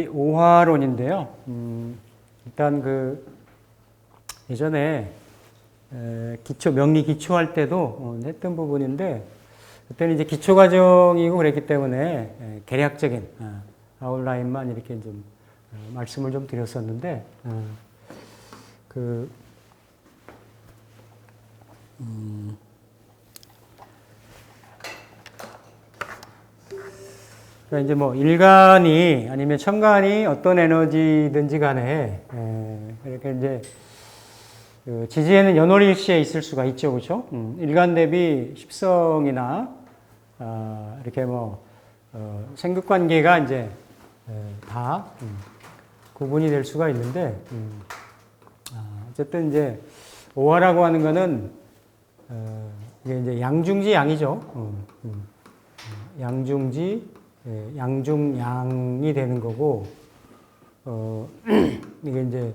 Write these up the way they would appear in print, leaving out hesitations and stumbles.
오화론인데요. 일단 예전에 명리 기초할 때도 했던 부분인데, 그때는 이제 기초 과정이고 그랬기 때문에 개략적인 아웃라인만 이렇게 좀 말씀을 좀 드렸었는데, 그러니까 이제 뭐 일간이 아니면 천간이 어떤 에너지든지 간에 이렇게 이제 지지에는 연월일시에 있을 수가 있죠, 그렇죠? 일간 대비 십성이나 이렇게 뭐 생극관계가 이제 다 구분이 될 수가 있는데, 어쨌든 이제 오화라고 하는 거는 이게 이제 양중지 양이죠. 양중지 양중양이 되는 거고, 이게 이제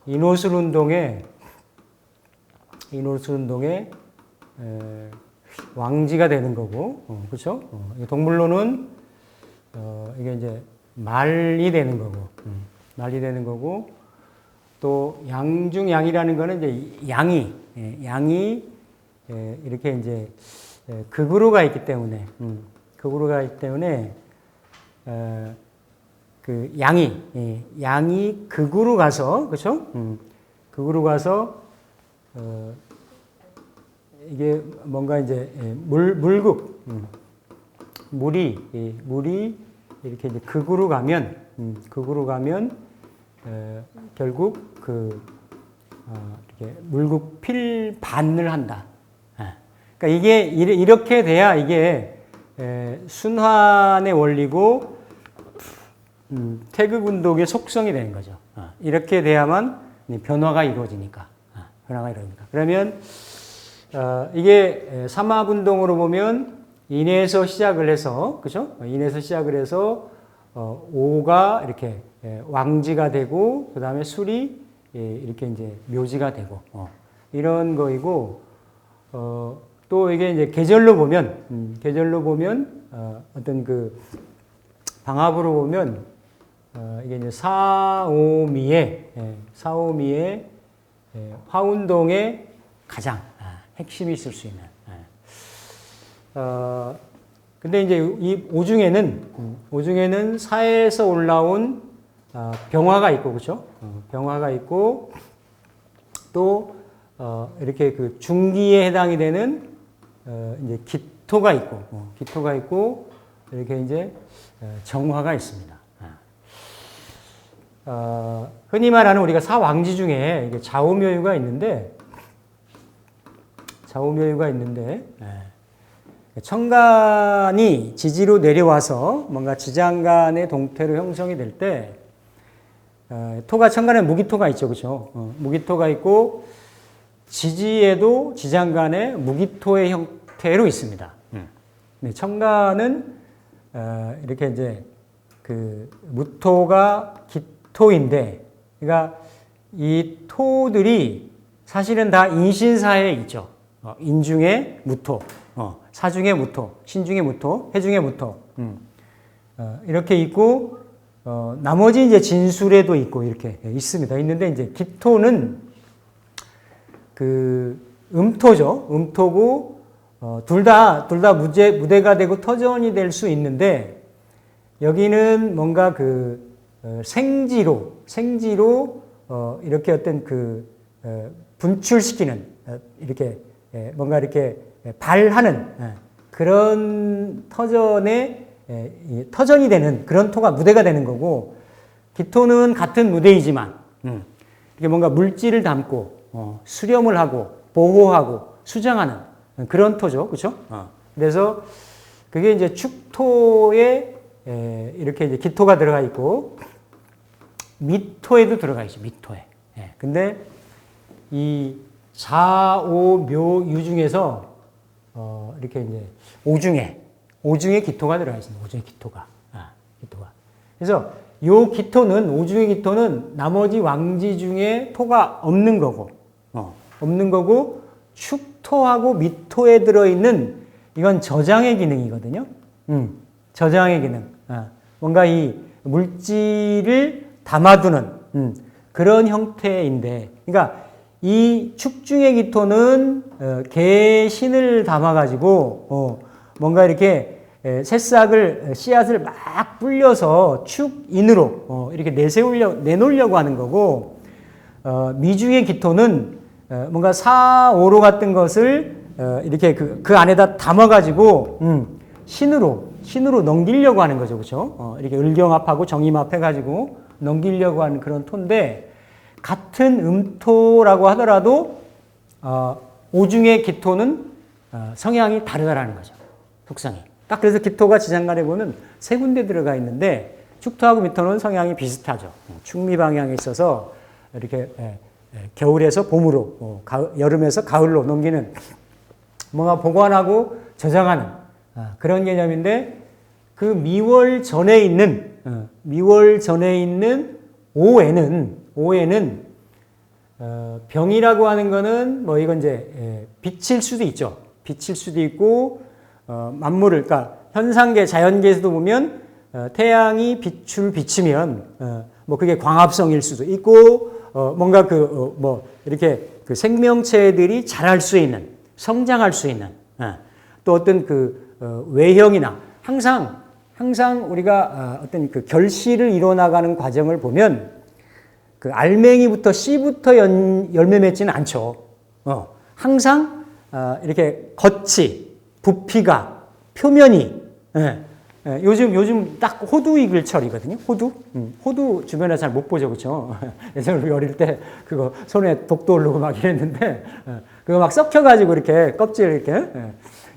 인호술 운동의 왕지가 되는 거고, 그렇죠? 동물론은 이게 이제 말이 되는 거고, 또 양중양이라는 거는 이제 양이 이렇게 이제 극으로 가 있기 때문에, 그 양이 극으로 가서, 그렇죠? 극으로 가서 이게 뭔가 이제 물이 이렇게 이제 극으로 가면 결국 이렇게 물극 필반을 한다. 그러니까 이게 이렇게 돼야 이게 순환의 원리고 태극 운동의 속성이 되는 거죠. 이렇게 돼야만 변화가 이루어지니까. 그러면 이게 삼합 운동으로 보면 인에서 시작을 해서, 그죠? 인에서 시작을 해서 오가 이렇게 왕지가 되고, 그 다음에 술이 이렇게 이제 묘지가 되고, 이런 거이고, 또 이게 이제 계절로 보면 어떤 그 방합으로 보면 이게 이제 사오미의 화운동의 가장 핵심이 있을 수 있는. 근데 이제 이 오중에는 사에서 올라온 병화가 있고, 그렇죠? 병화가 있고, 또 이렇게 그 중기에 해당이 되는 이제 기토가 있고, 이렇게 이제 정화가 있습니다. 흔히 말하는 우리가 사왕지 중에 이게 좌우묘유가 있는데, 천간이 지지로 내려와서 뭔가 지장간의 동태로 형성이 될 때, 토가 천간에 무기토가 있죠, 그렇죠? 무기토가 있고, 지지에도 지장간에 무기토의 형태로 있습니다. 네, 천간은 이렇게 이제 그 무토가 기토인데, 그러니까 이 토들이 사실은 다 인신사에 있죠. 인중에 무토, 사중에 무토, 신중에 무토, 해중에 무토. 이렇게 있고, 나머지 이제 진술에도 있고 이렇게 있습니다. 있는데 이제 기토는 그 음토죠. 음토고, 둘 다 무대가 되고 터전이 될 수 있는데, 여기는 뭔가 그 생지로 이렇게 어떤 그 분출시키는 이렇게 뭔가 이렇게 발하는 그런 터전이 되는 그런 토가 무대가 되는 거고, 기토는 같은 무대이지만 이게 뭔가 물질을 담고 수렴을 하고 보호하고 수정하는 그런 토죠, 그렇죠? 그래서 그게 이제 축토에 이렇게 이제 기토가 들어가 있고, 미토에도 들어가 있죠, 미토에. 근데 이 사오묘유 중에서 이렇게 이제 오중에 기토가 들어가 있습니다. 오중에 기토가. 그래서 오중의 기토는 나머지 왕지 중에 토가 없는 거고, 없는 거고, 축토하고 미토에 들어있는 이건 저장의 기능이거든요. 저장의 기능. 뭔가 이 물질을 담아두는 그런 형태인데, 그러니까 이 축중의 기토는 개신을 담아가지고 뭔가 이렇게 새싹을 씨앗을 막 불려서 축인으로 이렇게 내놓으려고 하는 거고, 미중의 기토는 뭔가 사오로 같은 것을 이렇게 그 안에다 담아가지고 신으로 넘기려고 하는 거죠, 그렇죠? 이렇게 을경합하고 정임합 해가지고 넘기려고 하는 그런 토인데, 같은 음토라고 하더라도 오중의 기토는 성향이 다르다라는 거죠, 속성이. 딱 그래서 기토가 지장간에 보면 세 군데 들어가 있는데, 축토하고 미토는 성향이 비슷하죠. 축미 방향에 있어서 이렇게 겨울에서 봄으로, 여름에서 가을로 넘기는, 뭔가 보관하고 저장하는 그런 개념인데, 그 미월 전에 있는 오에는 병이라고 하는 거는 뭐 이건 이제 빛일 수도 있죠. 빛일 수도 있고, 만물을, 그러니까 현상계, 자연계에서도 보면 태양이 빛을 비치면 뭐 그게 광합성일 수도 있고, 뭔가 뭐 이렇게 그 생명체들이 자랄 수 있는, 성장할 수 있는, 또 어떤 외형이나 항상 우리가 어떤 그 결실을 이뤄나가는 과정을 보면 그 알맹이부터 씨부터 열매 맺지는 않죠. 항상 이렇게 겉이, 부피가, 표면이, 요즘 딱 호두 익을 철이거든요. 호두 주변에 잘 못 보죠, 그렇죠? 예전에 우리 어릴 때 그거 손에 독도 오르고 막 이랬는데, 그거 막 썩혀가지고 이렇게 껍질 이렇게.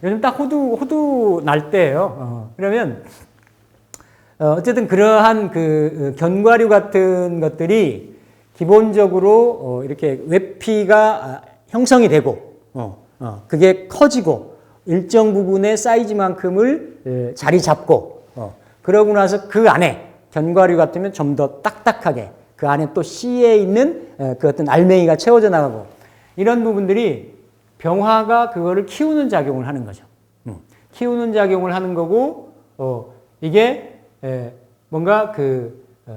요즘 딱 호두 날 때예요. 그러면 어쨌든 그러한 그 견과류 같은 것들이 기본적으로 이렇게 외피가 형성이 되고, 그게 커지고 일정 부분의 사이즈만큼을 자리 잡고, 그러고 나서 그 안에 견과류 같으면 좀 더 딱딱하게 그 안에 또 씨에 있는 그 어떤 알맹이가 채워져 나가고, 이런 부분들이 병화가 그거를 키우는 작용을 하는 거죠. 키우는 작용을 하는 거고, 이게 뭔가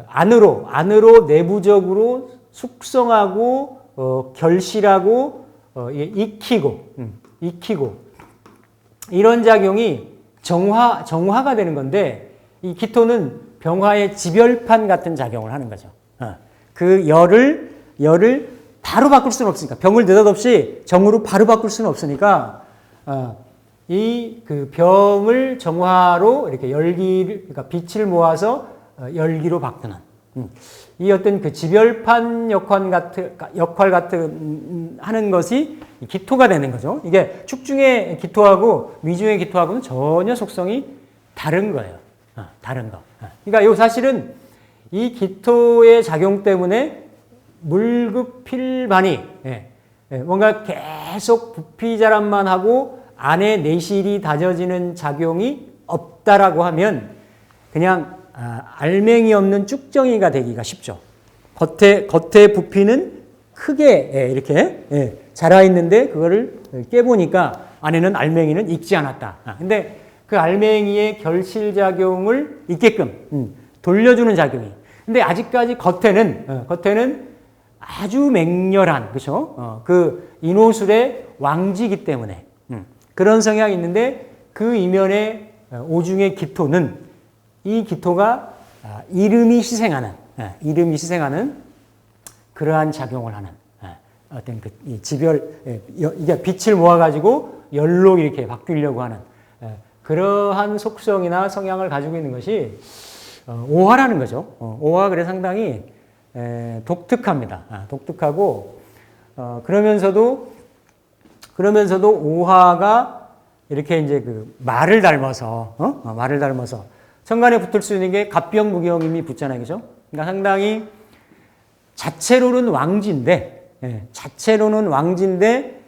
안으로 내부적으로 숙성하고 결실하고 익히고 이런 작용이 정화가 되는 건데, 이 기토는 병화의 지별판 같은 작용을 하는 거죠. 그 열을 바로 바꿀 수는 없으니까, 병을 느닷없이 정으로 바로 바꿀 수는 없으니까, 이 그 병을 정화로 이렇게 그러니까 빛을 모아서 열기로 바꾸는 이 어떤 그 지별판 역할 같은 하는 것이 기토가 되는 거죠. 이게 축중의 기토하고 미중의 기토하고는 전혀 속성이 다른 거예요. 다른 거. 그러니까 이 사실은 이 기토의 작용 때문에 물급필반이 뭔가 계속 부피 자람만 하고 안에 내실이 다져지는 작용이 없다라고 하면 그냥 알맹이 없는 쭉정이가 되기가 쉽죠. 겉에 부피는 크게 이렇게 자라 있는데 그거를 깨보니까 안에는 알맹이는 익지 않았다. 근데 그 알맹이의 결실 작용을 있게끔 돌려주는 작용이. 근데 아직까지 겉에는 아주 맹렬한, 그렇죠? 그 인호술의 왕지이기 때문에 그런 성향이 있는데, 그 이면에 오중의 기토는 이 기토가 이름이 희생하는 그러한 작용을 하는 어떤 이 지별, 이게 빛을 모아가지고 열로 이렇게 바뀌려고 하는 그러한 속성이나 성향을 가지고 있는 것이 오화라는 거죠. 오화가 그래 상당히 독특합니다. 독특하고, 그러면서도 오화가 이렇게 이제 그 말을 닮아서 천간에 붙을 수 있는 게 갑병무경임이 붙잖아요, 그죠? 그러니까 상당히 자체로는 왕지인데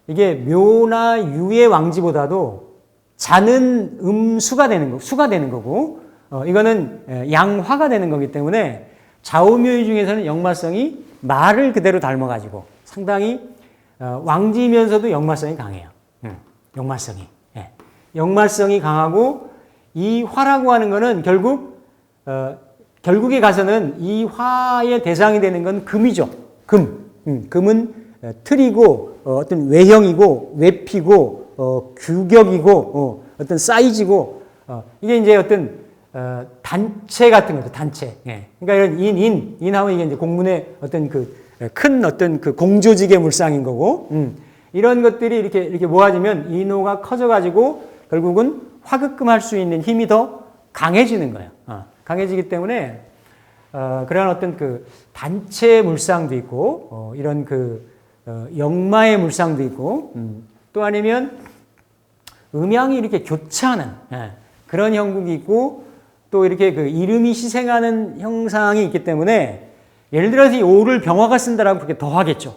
이게 묘나 유의 왕지보다도 자는 수가 되는 거고, 이거는 양화가 되는 거기 때문에 좌우묘의 중에서는 역마성이 말을 그대로 닮아가지고 상당히 왕지면서도 역마성이 강해요. 역마성이. 예. 역마성이 강하고 이 화라고 하는 거는 결국에 가서는 이 화의 대상이 되는 건 금이죠. 금. 금은 틀이고 어떤 외형이고 외피고 규격이고 어떤 사이즈고 이게 이제 어떤 단체 같은 거죠. 단체. 예. 그러니까 이런 인하면 이게 이제 공문의 어떤 큰 어떤 공조직의 물상인 거고 이런 것들이 이렇게 모아지면 인호가 커져가지고 결국은 화급금할 수 있는 힘이 더 강해지는 거예요. 강해지기 때문에 그런 어떤 단체 물상도 있고 이런 역마의 물상도 있고 또 아니면 음양이 이렇게 교차하는 그런 형국이 있고 또 이렇게 이름이 희생하는 형상이 있기 때문에 예를 들어서 이 오를 병화가 쓴다라고 그렇게 더하겠죠.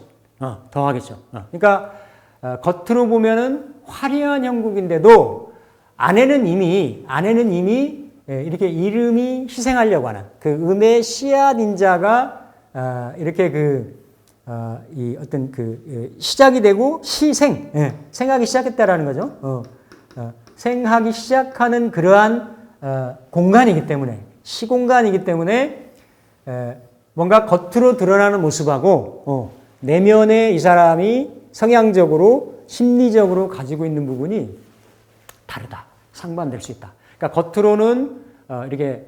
더하겠죠. 그러니까 겉으로 보면은 화려한 형국인데도 안에는 이미 이렇게 이름이 희생하려고 하는 음의 씨앗 인자가 이렇게 이 어떤 시작이 되고 생하기 시작했다라는 거죠. 생하기 시작하는 그러한 공간이기 때문에 시공간이기 때문에 뭔가 겉으로 드러나는 모습하고 내면에 이 사람이 성향적으로 심리적으로 가지고 있는 부분이 다르다. 상반될 수 있다. 그러니까 겉으로는 이렇게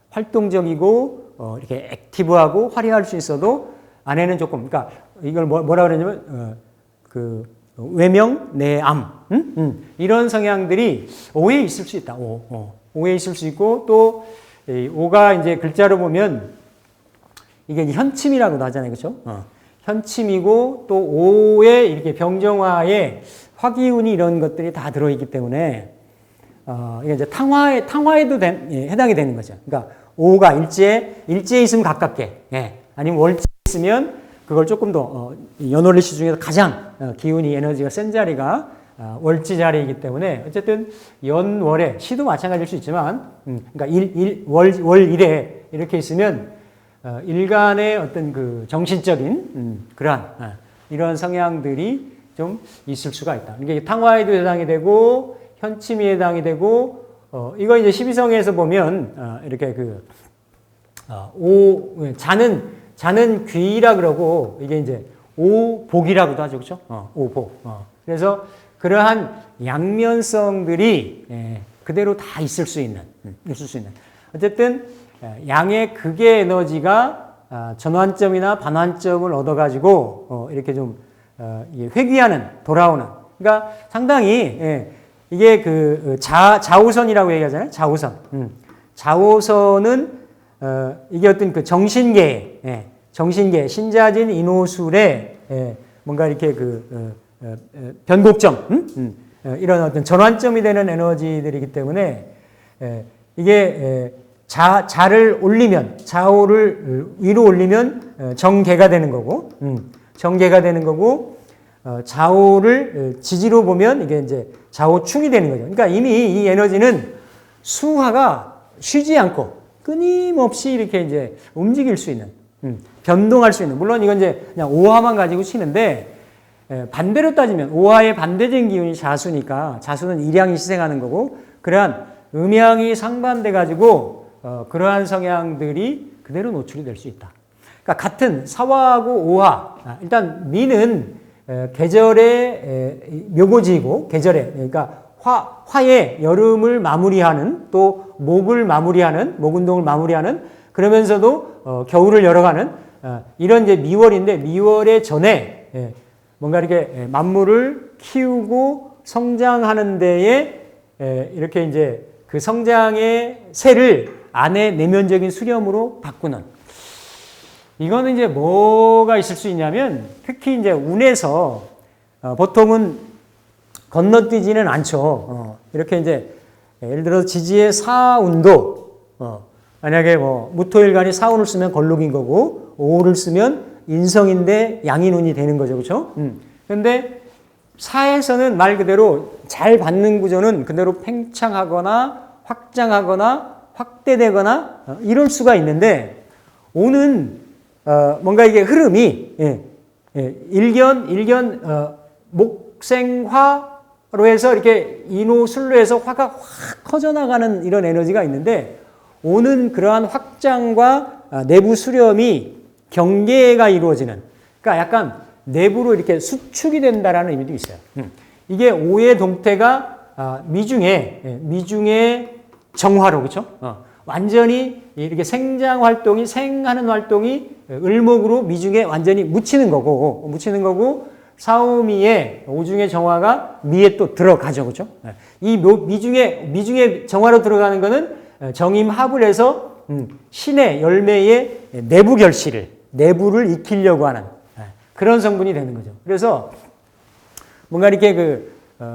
활동적이고 이렇게 액티브하고 화려할 수 있어도 안에는 조금 그러니까 이걸 뭐라 그러냐면 외명 내암 이런 성향들이 오에 있을 수 있다. 오에 있을 수 있고 또 오가 이제 글자로 보면 이게 현침이라고도 하잖아요. 그렇죠? 현침이고 또 오에 이렇게 병정화에 화기운이 이런 것들이 다 들어있기 때문에 이게 이제 탕화에도 해당이 되는 거죠. 그러니까 오가 일제에 있으면 가깝게, 아니면 월제에 있으면 그걸 조금 더 연월리시 중에서 가장 기운이 에너지가 센 자리가 월지 자리이기 때문에 어쨌든 연월에 시도 마찬가지일 수 있지만, 그러니까 월일에 이렇게 있으면 일간의 어떤 정신적인 그러한 이런 성향들이 좀 있을 수가 있다. 이게 탕화에도 해당이 되고 현침에 해당이 되고 이거 이제 12성에서 보면 이렇게 자는 귀라 그러고 이게 이제 오복이라고도 하죠. 그렇죠? 오복. 그래서 그러한 양면성들이 그대로 다 있을 수 있는. 어쨌든 양의 극의 에너지가 전환점이나 반환점을 얻어가지고 이렇게 좀 회귀하는 돌아오는. 그러니까 상당히 이게 자오선이라고 얘기하잖아요. 자오선. 자오선은 이게 어떤 정신계, 신자진 인호술의 뭔가 이렇게 변곡점, 이런 어떤 전환점이 되는 에너지들이기 때문에 이게 자를 올리면 자오를 위로 올리면 정계가 되는 거고, 자오를 지지로 보면 이게 이제 자오충이 되는 거죠. 그러니까 이미 이 에너지는 수화가 쉬지 않고 끊임없이 이렇게 이제 움직일 수 있는, 변동할 수 있는. 물론 이건 이제 그냥 오화만 가지고 치는데 반대로 따지면 오화의 반대적인 기운이 자수니까 자수는 일양이 희생하는 거고 그러한 음양이 상반돼 가지고 그러한 성향들이 그대로 노출이 될 수 있다. 그러니까 같은 사화하고 오화, 일단 미는 계절의 묘고지이고 계절에 그러니까 화의 여름을 마무리하는 또 목을 마무리하는 목운동을 마무리하는 그러면서도 겨울을 열어가는 이런 이제 미월인데 미월의 전에 뭔가 이렇게 만물을 키우고 성장하는 데에 이렇게 이제 그 성장의 새를 안의 내면적인 수렴으로 바꾸는 이거는 이제 뭐가 있을 수 있냐면 특히 이제 운에서 보통은 건너뛰지는 않죠. 이렇게 이제 예를 들어서 지지의 사운도 만약에 무토일간이 사운을 쓰면 걸록인 거고 오를 쓰면 인성인데 양인운이 되는 거죠. 그렇죠? 그런데 사에서는 말 그대로 잘 받는 구조는 그대로 팽창하거나 확장하거나 확대되거나 이럴 수가 있는데 오는 뭔가 이게 흐름이 일견 목생화로 해서 이렇게 인호술로 해서 화가 확 커져나가는 이런 에너지가 있는데, 오는 그러한 확장과 내부 수렴이 경계가 이루어지는, 그러니까 약간 내부로 이렇게 수축이 된다라는 의미도 있어요. 이게 오의 동태가 미중의 정화로, 그렇죠? 완전히 이렇게 생하는 활동이 을목으로 미중에 완전히 묻히는 거고, 사오미의 오중의 정화가 미에 또 들어가죠, 그렇죠? 이 미중의 정화로 들어가는 거는 정임합을 해서 신의 열매의 내부 결실을, 내부를 익히려고 하는 그런 성분이 되는 거죠. 그래서 뭔가 이렇게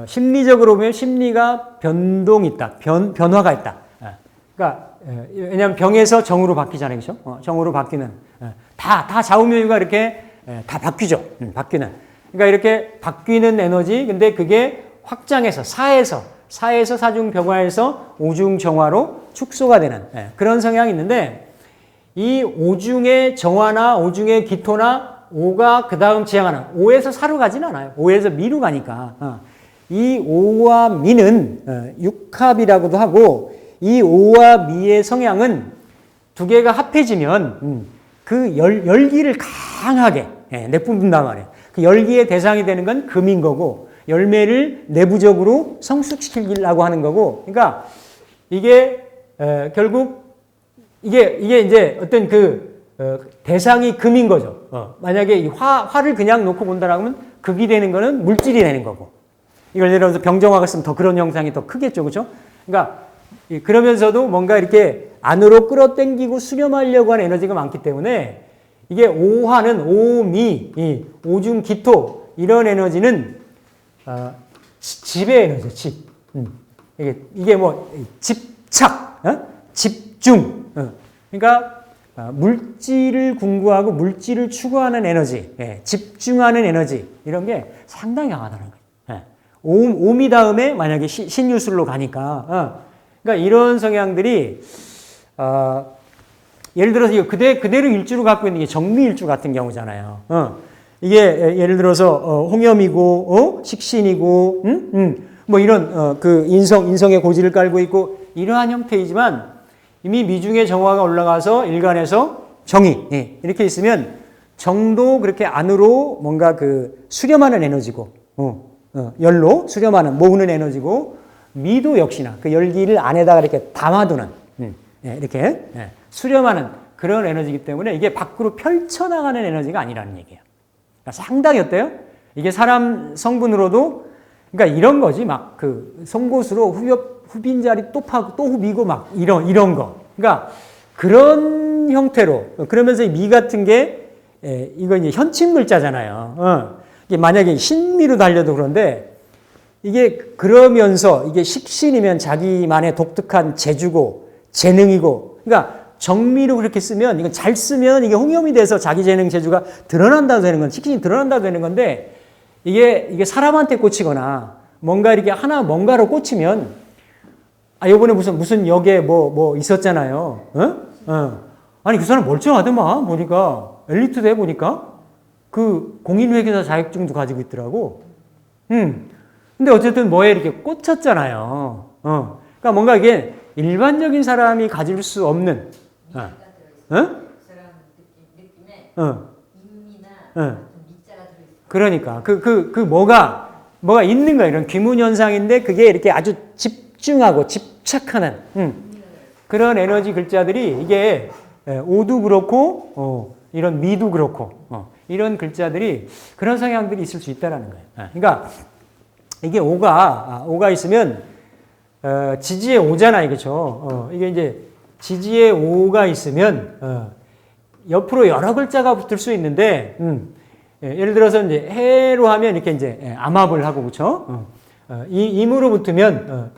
심리적으로 보면 심리가 변동이 있다, 변화가 있다. 그러니까 왜냐하면 병에서 정으로 바뀌잖아요, 그렇죠? 정으로 바뀌는, 다 좌우묘유가 이렇게 다 바뀌죠, 바뀌는. 그러니까 이렇게 바뀌는 에너지, 근데 그게 확장해서 사에서 사중병화에서 오중정화로 축소가 되는 그런 성향이 있는데, 이 오중의 정화나 오중의 기토나 오가 그 다음 지향하는, 오에서 사로 가진 않아요. 오에서 미로 가니까. 이 오와 미는 육합이라고도 하고, 이 오와 미의 성향은 두 개가 합해지면 그 열기를 강하게 내뿜는단 말이에요. 그 열기의 대상이 되는 건 금인 거고, 열매를 내부적으로 성숙시키려고 하는 거고, 그러니까 이게 결국 이게 이제 어떤 대상이 금인 거죠. 만약에 이 화를 그냥 놓고 본다라면 극이 되는 거는 물질이 되는 거고, 이걸 예를 들어서 병정화가 있으면 더 그런 형상이 더 크겠죠, 그렇죠? 그러니까 그러면서도 뭔가 이렇게 안으로 끌어당기고 수렴하려고 하는 에너지가 많기 때문에, 이게 오화는 오미, 오중 기토, 이런 에너지는 집의 에너지죠, 집. 이게 뭐 집착, 집중. 그러니까 물질을 궁구하고 물질을 추구하는 에너지, 집중하는 에너지, 이런 게 상당히 강하다는 거예요. 오미 다음에 만약에 신유술로 가니까, 그러니까 이런 성향들이 예를 들어서 이거 그대로 일주로 갖고 있는 게 정미일주 같은 경우잖아요. 이게 예를 들어서 홍염이고 식신이고 뭐 이런 인성의 고지를 깔고 있고 이러한 형태이지만, 이미 미중의 정화가 올라가서 일간에서 정이 이렇게 있으면 정도 그렇게 안으로 뭔가 수렴하는 에너지고, 열로 수렴하는 모으는 에너지고, 미도 역시나 그 열기를 안에다가 이렇게 담아두는 이렇게 수렴하는 그런 에너지이기 때문에 이게 밖으로 펼쳐나가는 에너지가 아니라는 얘기예요. 그러니까 상당히 어때요? 이게 사람 성분으로도, 그러니까 이런 거지, 막 송곳으로 후빈 자리 또 파고 또 후비고 막 이런 거. 그러니까 그런 형태로, 그러면서 이 미 같은 게 이거 이제 현침 글자잖아요. 이게 만약에 신미로 달려도 그런데, 이게 그러면서 이게 식신이면 자기만의 독특한 재주고 재능이고, 그러니까 정미로 그렇게 쓰면, 이건 잘 쓰면 이게 홍염이 돼서 자기 재능 재주가 드러난다고 되는 건, 식신이 드러난다고 되는 건데, 이게 사람한테 꽂히거나 뭔가 이렇게 뭔가로 꽂히면, 요번에 무슨 역에 뭐 있었잖아요. 아니 그 사람 멀쩡하더만, 보니까 엘리트 돼 보니까 공인회계사 자격증도 가지고 있더라고. 근데 어쨌든 뭐에 이렇게 꽂혔잖아요. 그러니까 뭔가 이게 일반적인 사람이 가질 수 없는, 사람 느낌에 임이나 미자가 들어있어. 그러니까 뭐가 있는 거야. 이런 귀문 현상인데 그게 이렇게 아주 집중하고 집착하는 그런 에너지 글자들이, 이게 오도 그렇고 이런 미도 그렇고 이런 글자들이 그런 성향들이 있을 수 있다라는 거예요. 그러니까 이게 오가 있으면 지지에 오잖아요, 그렇죠? 이게 이제 지지에 오가 있으면 옆으로 여러 글자가 붙을 수 있는데, 예를 들어서 이제 해로 하면 이렇게 이제 암합을 하고, 그렇죠? 임으로 붙으면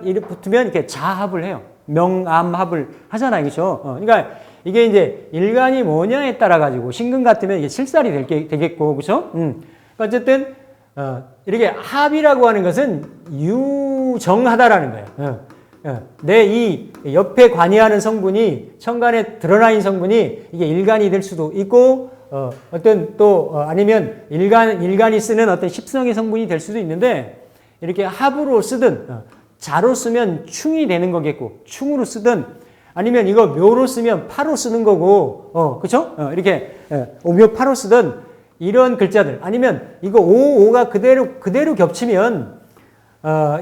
이렇게 자합을 해요. 명암합을 하잖아요, 그렇죠? 그러니까 이게 이제 일간이 뭐냐에 따라 가지고, 신금 같으면 이게 실살이 되겠고, 그렇죠? 어쨌든 이렇게 합이라고 하는 것은 유정하다라는 거예요. 내 이 옆에 관여하는 성분이, 천간에 드러나 있는 성분이 이게 일간이 될 수도 있고, 어떤 또 아니면 일간이 쓰는 어떤 십성의 성분이 될 수도 있는데 이렇게 합으로 쓰든 자로 쓰면 충이 되는 거겠고 충으로 쓰든 아니면 이거 묘로 쓰면 파로 쓰는 거고 그렇죠? 이렇게 오묘 파로 쓰든 이런 글자들 아니면 이거 오가 그대로 겹치면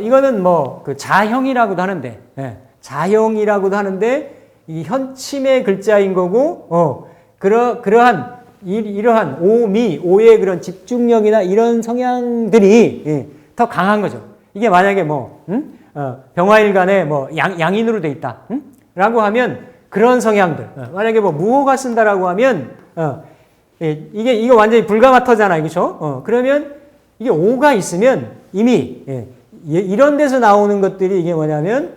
이거는 뭐 그 자형이라고도 하는데 자형이라고도 하는데 이 현침의 글자인 거고 그러한 이러한 오의 그런 집중력이나 이런 성향들이 더 강한 거죠. 이게 만약에 뭐 병화일간에 뭐 양인으로 돼 있다, 라고 하면 그런 성향들. 만약에 뭐 무호가 쓴다라고 하면 이거 완전히 불가마터잖아요, 그렇죠? 그러면 이게 오가 있으면 이미 이런 데서 나오는 것들이 이게 뭐냐면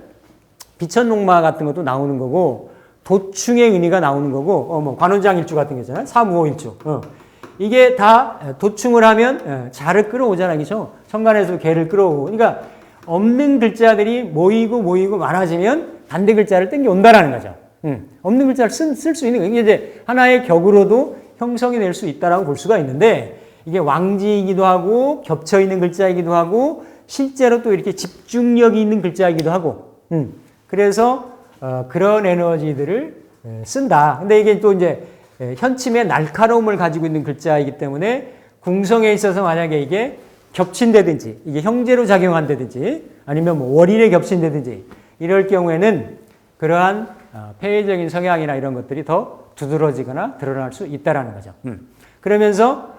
비천농마 같은 것도 나오는 거고 도충의 의미가 나오는 거고 뭐 관원장일주 같은 게 있잖아요. 사무호일주. 이게 다 도충을 하면 자를 끌어오잖아요. 그렇죠? 천간에서 개를 끌어오고. 그러니까 없는 글자들이 모이고 많아지면 반대 글자를 땡겨온다라는 거죠. 없는 글자를 쓸 수 있는 거예요. 이게 이제 하나의 격으로도 형성이 될 수 있다라고 볼 수가 있는데 이게 왕지이기도 하고 겹쳐 있는 글자이기도 하고 실제로 또 이렇게 집중력이 있는 글자이기도 하고 그래서 그런 에너지들을 쓴다. 근데 이게 또 이제 현침의 날카로움을 가지고 있는 글자이기 때문에 궁성에 있어서 만약에 이게 겹친다든지 이게 형제로 작용한다든지 아니면 뭐 월일에 겹친다든지 이럴 경우에는 그러한 폐해적인 성향이나 이런 것들이 더 두드러지거나 드러날 수 있다라는 거죠. 그러면서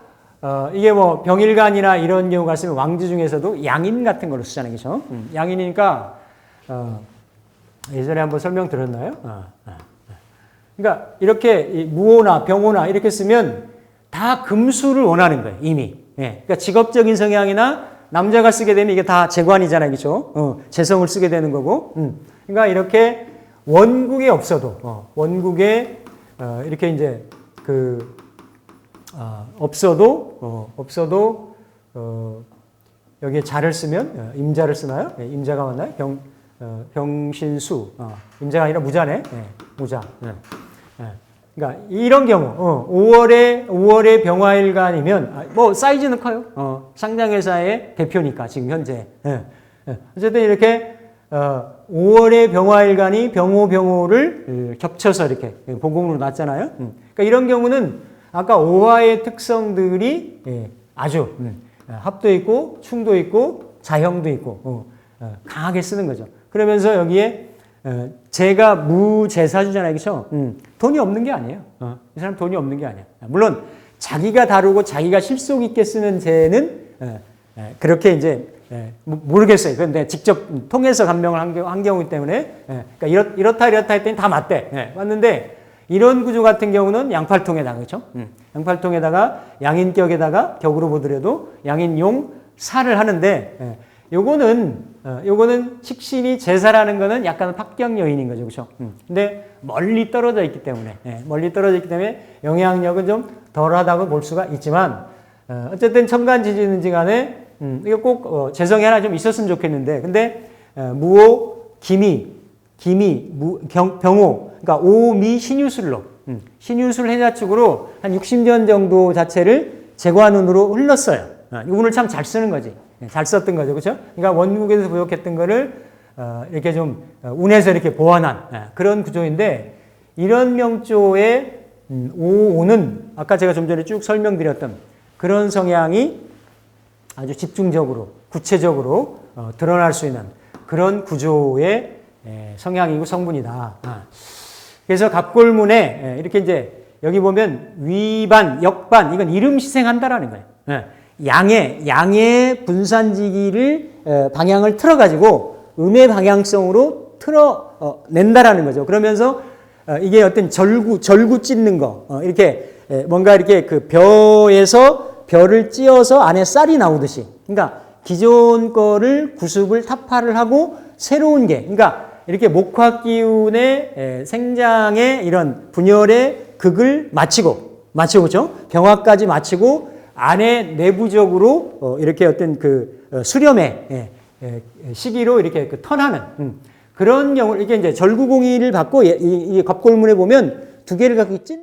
이게 뭐 병일간이나 이런 경우가 있으면 왕지 중에서도 양인 같은 걸로 쓰잖아요. 그렇죠? 양인이니까 예전에 한번 설명 드렸나요? 그러니까 이렇게 무호나 병호나 이렇게 쓰면 다 금수를 원하는 거예요. 이미. 그러니까 직업적인 성향이나 남자가 쓰게 되면 이게 다 재관이잖아요. 그렇죠? 재성을 쓰게 되는 거고. 그러니까 이렇게 원국에 없어도 원국에 이렇게 이제 그 없어도 여기에 자를 쓰면 임자를 쓰나요? 임자가 맞나요? 병신수 임자가 아니라 무자네. 무자. 그러니까 이런 경우 5월에 병화일간이면 뭐 사이즈는 커요. 상장회사의 대표니까 지금 현재. 어쨌든 이렇게 5월에 병화일간이 병호를 겹쳐서 이렇게 보공으로 놨잖아요. 그러니까 이런 경우는 아까 오화의 특성들이 아주 합도 있고 충도 있고 자형도 있고 강하게 쓰는 거죠. 그러면서 여기에 제가 무제사주잖아요. 그렇죠? 돈이 없는 게 아니에요. 이 사람 돈이 없는 게 아니에요. 물론 자기가 다루고 자기가 실속 있게 쓰는 제는 그렇게 이제 모르겠어요. 그런데 직접 통해서 감명을 한 경우이기 때문에 그러니까 이렇다 했더니 다 맞대. 맞는데 이런 구조 같은 경우는 양팔통에다가 그렇죠? 양팔통에다가 양인격에다가 격으로 보더라도 양인용 사를 하는데 요거는 식신이 제사라는 거는 약간 합격 요인인 거죠. 그렇죠? 근데 멀리 떨어져 있기 때문에 영향력은 좀 덜하다고 볼 수가 있지만 어쨌든 천간지지는지 간에 이거 꼭 재성이 하나 좀 있었으면 좋겠는데 근데 무호, 병호 그러니까 오미 신유술로 신유술 해자축으로 한 60년 정도 자체를 재관운으로 흘렀어요. 운을 참 잘 쓰는 거지. 잘 썼던 거죠. 그렇죠? 그러니까 원국에서 부족했던 거를 이렇게 좀 운에서 이렇게 보완한 그런 구조인데 이런 명조의 오는 아까 제가 좀 전에 쭉 설명드렸던 그런 성향이 아주 집중적으로 구체적으로 드러날 수 있는 그런 구조의 성향이고 성분이다. 그래서 갑골문에 이렇게 이제 여기 보면 위반, 역반 이건 이름 시생한다라는 거예요. 양의 분산지기를 방향을 틀어가지고 음의 방향성으로 틀어낸다라는 거죠. 그러면서 이게 어떤 절구 찢는 거 이렇게 뭔가 이렇게 그 벼에서 벼를 찧어서 안에 쌀이 나오듯이 그러니까 기존 거를 구습을 타파를 하고 새로운 게 그러니까 이렇게 목화기운의 생장의 이런 분열의 극을 마치고 그렇죠? 병화까지 마치고 안에 내부적으로 이렇게 어떤 그 수렴의 시기로 이렇게 그 턴하는 그런 경우 이게 이제 절구공의를 받고 이 갑골문에 보면 두 개를 갖고 찐